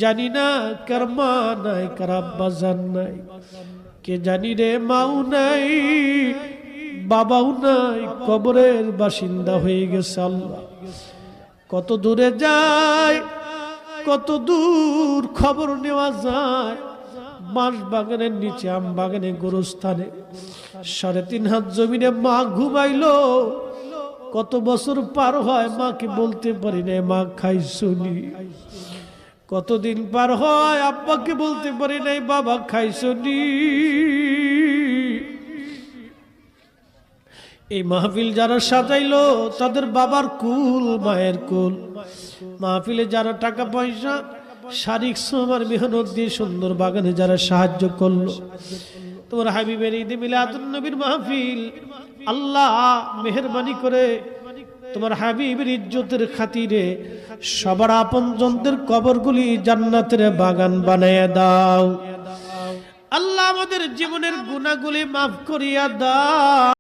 জানি না কার মা নাই, কার আব্বা জান নাই, কে জানি রে মাও নাই, বাবাও নাই, কবরের বাসিন্দা হয়ে গেছে। আল্লাহ কত দূরে যায়, কত দূর খবর নেওয়া যায়। বাঁশ বাগানের নিচে, আম বাগানে, গোরস্থানে 3.5 হাত জমিনে মা ঘুমাইলো। কত বছর পার হয়, মাকে বলতে পারি না মা খাইছনি। কতদিন পার হয়, আব্বাকে বলতে পারি নাই বাবা খাইছনি। এই মাহফিল যারা সাজাইলো তাদের বাবার কুল, মায়ের কুল। মাহফিলে যারা টাকা পয়সা, শারীরিক শ্রম আর মেহনত দিয়ে সুন্দর বাগানে যারা সাহায্য করলো, তোমার হাবিবের ঈদে মিলাদুন নবীর মাহফিল, আল্লাহ মেহেরবানি করে তোমার হাবিবের ইজ্জতের খাতিরে সবার আপনজনদের কবরগুলি জান্নাতের বাগান বানায়া দাও। আল্লাহ আমাদের জীবনের গুনাহগুলি মাফ করিয়া দাও।